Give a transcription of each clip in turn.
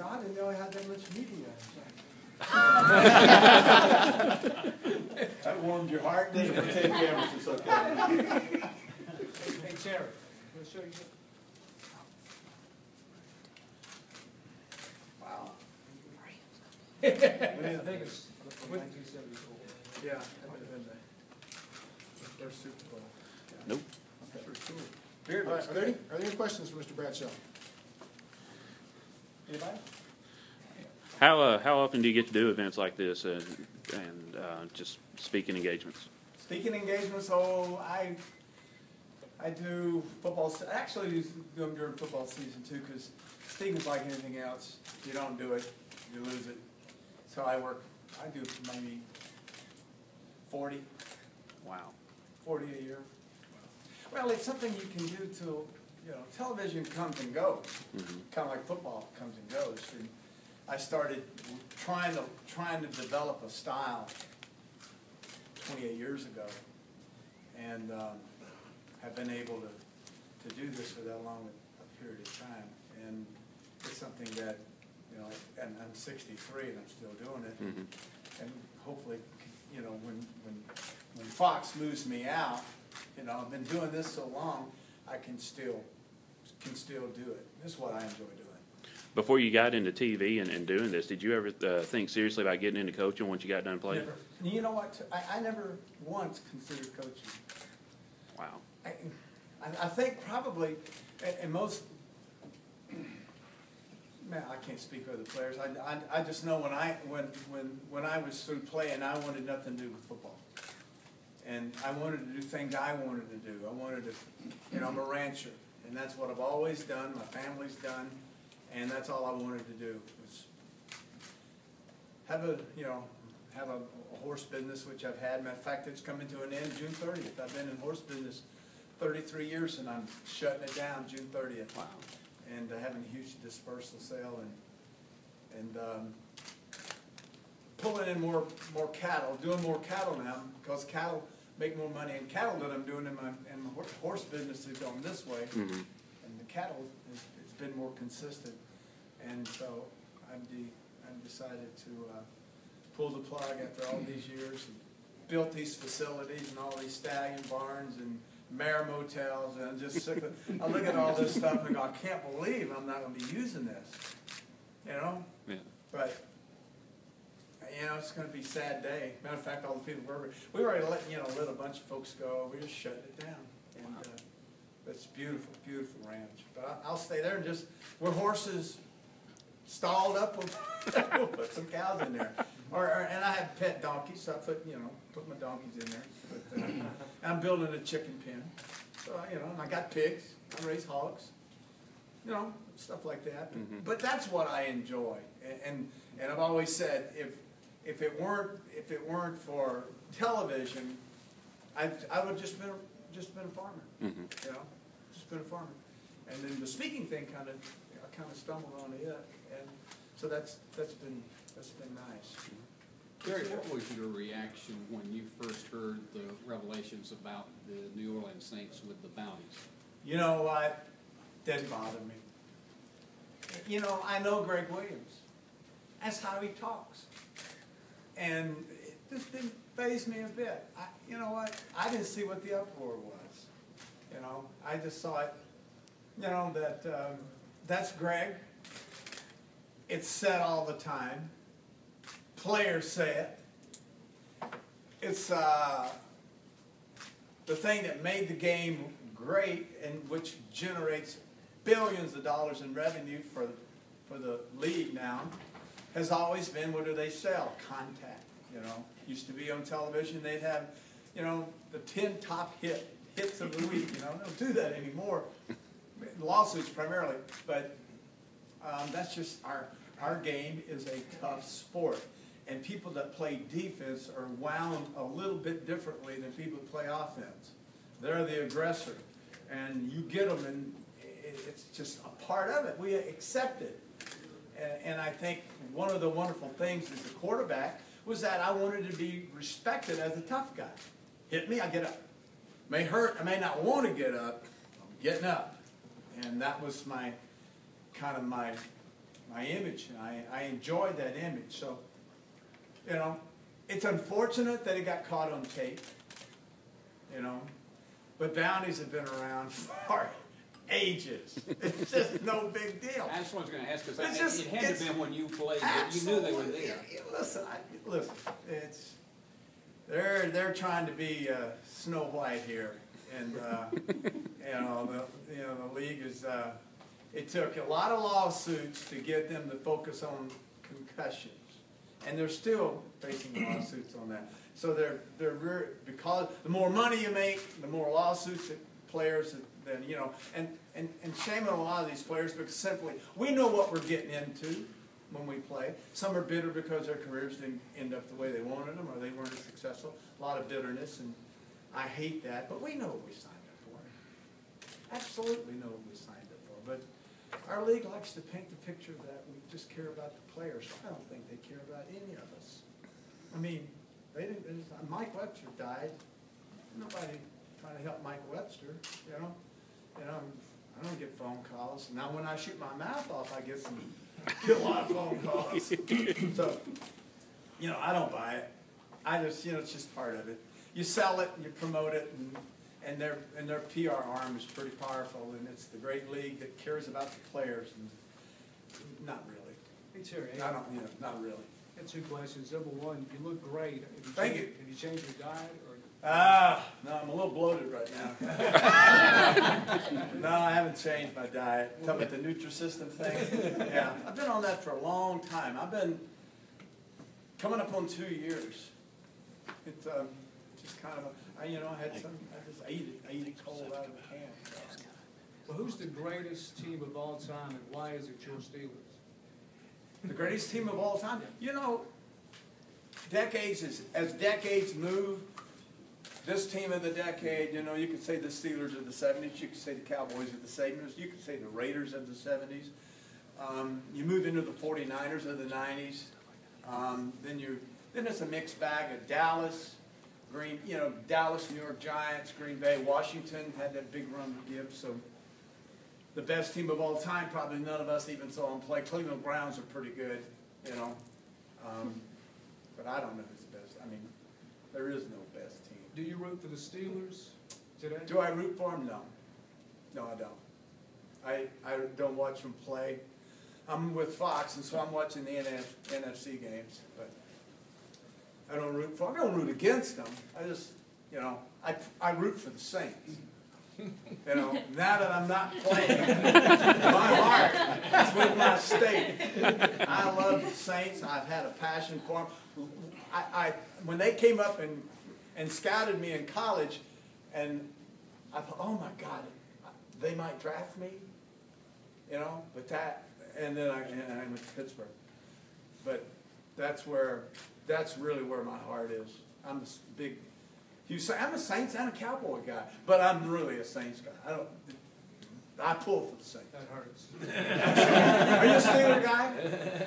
No, I didn't know I had that much media. That warmed your heart, didn't it? 10 cameras, it's okay. Hey, Terry, we'll show you. Wow. I think it's from 1974. Yeah, that would have been the first Super Bowl. Yeah. Nope. Okay. Cool. All right, are there any questions for Mr. Bradshaw? Anybody? How often do you get to do events like this and just speaking engagements? Speaking engagements, I do football. Actually, do them during football season too, because speaking's like anything else. You don't do it, you lose it. So I do maybe 40. Wow. 40 a year. Well, it's something you can do till, television comes and goes, kind of like football comes and goes. And I started trying to develop a style 28 years ago, and have been able to do this for that long a period of time. And it's something that, and I'm 63 and I'm still doing it, and hopefully, when Fox moves me out, I've been doing this so long, I can still do it. This is what I enjoy doing. Before you got into TV and doing this, did you ever think seriously about getting into coaching once you got done playing? Never. You know what? I never once considered coaching. Wow. I think probably, and most, man, I can't speak for the players. I just know when I was through playing, I wanted nothing to do with football. And I wanted to do things I wanted to do. I wanted to, I'm a rancher, and that's what I've always done. My family's done, and that's all I wanted to do was have a horse business, which I've had. Matter of fact, it's coming to an end June 30th. I've been in horse business 33 years, and I'm shutting it down June 30th. Wow. And having a huge dispersal sale, and pulling in more cattle, doing more cattle now, because cattle make more money in cattle than I'm doing in my horse business is going this way, and the cattle it's been more consistent, and so I've decided to pull the plug after all these years and built these facilities and all these stallion barns and mare motels, and I'm just sick of. I look at all this stuff and go, I can't believe I'm not going to be using this, Yeah. But. It's going to be a sad day. Matter of fact, all the people we already let a bunch of folks go. We're just shutting it down, and it's beautiful, beautiful ranch. But I'll stay there and just where horses stalled up, we'll put some cows in there. And I have pet donkeys, so I put my donkeys in there. But, I'm building a chicken pen, so and I got pigs. I raise hogs, stuff like that. But that's what I enjoy, and I've always said if it weren't for television, I would just been a farmer. Just been a farmer. And then the speaking thing I kind of stumbled onto it, and so that's been nice. Gary, what was your reaction when you first heard the revelations about the New Orleans Saints with the bounties? You know what? Didn't bother me. I know Greg Williams. That's how he talks. And it just didn't faze me a bit. You know what? I didn't see what the uproar was. I just saw it, that that's Greg. It's said all the time. Players say it. It's the thing that made the game great and which generates billions of dollars in revenue for the league now. Has always been, what do they sell? Contact. Used to be on television, they'd have, the 10 top hits of the week. They don't do that anymore. Lawsuits primarily, but that's just our game is a tough sport, and people that play defense are wound a little bit differently than people that play offense. They're the aggressor, and you get them, and it's just a part of it. We accept it. And I think one of the wonderful things as a quarterback was that I wanted to be respected as a tough guy. Hit me, I get up. May hurt, I may not want to get up, I'm getting up. And that was my my image, and I enjoy that image. So, you know, it's unfortunate that it got caught on tape, you know, but bounties have been around for ages. It's just no big deal. That's what I was gonna ask, It's because just- it had to it's- have been when you played, but you knew they were Absolutely. there. Listen, it's, they're trying to be Snow White here, and the league is. It took a lot of lawsuits to get them to focus on concussions, and they're still facing lawsuits on that. So they're very, because the more money you make, the more lawsuits that players then and shame on a lot of these players, because simply we know what we're getting into when we play. Some are bitter because their careers didn't end up the way they wanted them, or they weren't as successful. A lot of bitterness, and I hate that. But we know what we signed up for. Absolutely know what we signed up for. But our league likes to paint the picture that we just care about the players. I don't think they care about any of us. I mean, they didn't. Mike Webster died. Nobody trying to help Mike Webster. You know. I don't get phone calls. Now, when I shoot my mouth off, I get a lot of phone calls. So, I don't buy it. I just, it's just part of it. You sell it, and you promote it, and their PR arm is pretty powerful, and it's the great league that cares about the players. And not really. Hey, Terry. I don't, not really. I have two questions. Number one, you look great. Thank you. Have you changed your diet? No, I'm a little bloated right now. No, I haven't changed my diet. Talking about the Nutrisystem thing. Yeah, I've been on that for a long time. I've been coming up on 2 years. It's just kind of, I just ate it. I eat it cold out of the can. Well, who's the greatest team of all time, and why is it your Steelers? The greatest team of all time. As decades move, this team of the decade, you could say the Steelers of the 70s, you could say the Cowboys of the 70s, you could say the Raiders of the 70s. You move into the 49ers of the 90s. Then it's a mixed bag of Dallas, Dallas, New York Giants, Green Bay, Washington had that big run to give. So the best team of all time, probably none of us even saw them play. Cleveland Browns are pretty good, but I don't know who's the best. I mean, there is no best team. Do you root for the Steelers today? Do I root for them? No. No, I don't. I don't watch them play. I'm with Fox, and so I'm watching the NFC games, but I don't root for them. I don't root against them. I just, I root for the Saints. Now that I'm not playing, my heart is with my state. I love the Saints. I've had a passion for them. When they came up and scouted me in college, and I thought, oh my God, they might draft me, but and then I went to Pittsburgh. But that's really where my heart is. I'm a big, I'm a Saints and a Cowboy guy, but I'm really a Saints guy. I pull for the Saints. That hurts. Are you a Steeler guy?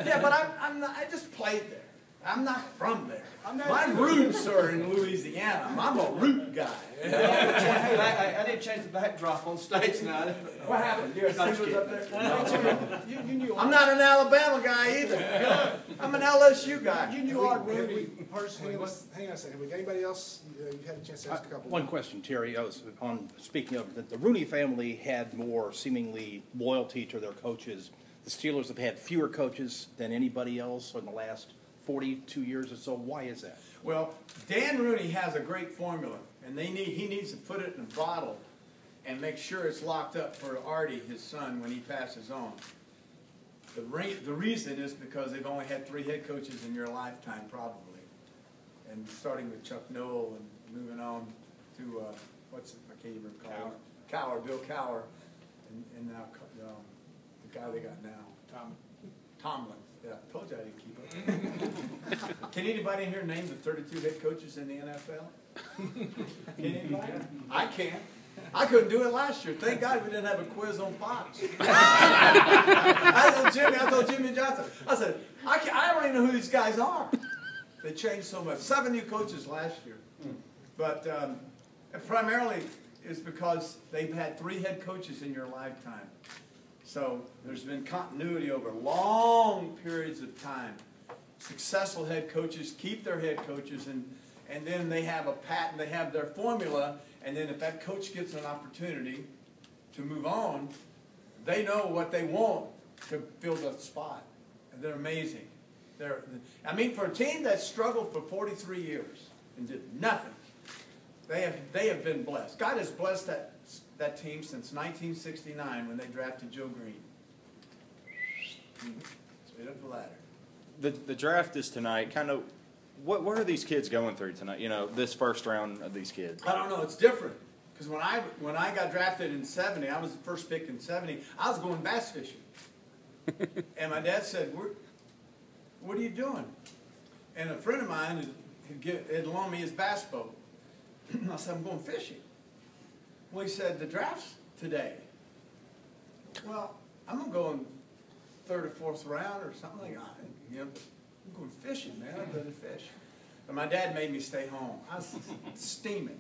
Yeah, but I'm not, I just played there. I'm not from there. My roots are in Louisiana. I'm a root guy. I did change the backdrop on stage now. What happened? You had Steelers up there? You knew I'm not an Alabama guy either. I'm an LSU guy. You knew Art Rooney personally. Hang on a second. Have anybody else? You had a chance to ask a couple. One question, Terry. I was speaking of the Rooney family had more seemingly loyalty to their coaches. The Steelers have had fewer coaches than anybody else in the last 42 years or so. Why is that? Well, Dan Rooney has a great formula, and he needs to put it in a bottle and make sure it's locked up for Artie, his son, when he passes on. The reason is because they've only had 3 head coaches in your lifetime, probably, and starting with Chuck Noll and moving on to I can't even recall. Bill Cowher, and now the guy they got now, Tomlin. Yeah, I told you I didn't keep up. Can anybody in here name the 32 head coaches in the NFL? Can anybody? I can't. I couldn't do it last year. Thank God we didn't have a quiz on Fox. I told Jimmy Johnson, I said, I don't even know who these guys are. They changed so much. 7 new coaches last year. But primarily is because they've had 3 head coaches in your lifetime. So there's been continuity over long periods of time. Successful head coaches keep their head coaches, and then they have a patent, they have their formula, and then if that coach gets an opportunity to move on, they know what they want to fill that spot. And they're amazing. I mean, for a team that struggled for 43 years and did nothing, they have been blessed. God has blessed that team since 1969 when they drafted Joe Green. Straight up the ladder. The draft is tonight. Kind of, what are these kids going through tonight? You know, this first round of these kids. I don't know. It's different. Because when I got drafted in 70, I was the first pick in 70, I was going bass fishing. And my dad said, what are you doing? And a friend of mine had loaned me his bass boat. I said, I'm going fishing. Well, he said, the draft's today. Well, I'm going to go in third or fourth round or something like that. You know, I'm going fishing, man. I'd rather fish. But my dad made me stay home. I was steaming.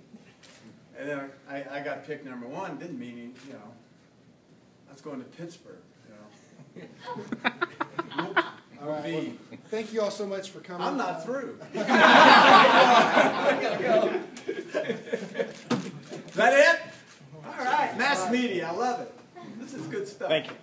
And then I got picked number one. Didn't mean, you know, I was going to Pittsburgh, you know. All right. Well, thank you all so much for coming. I'm not through. Is that it? All right. Mass media. I love it. This is good stuff. Thank you.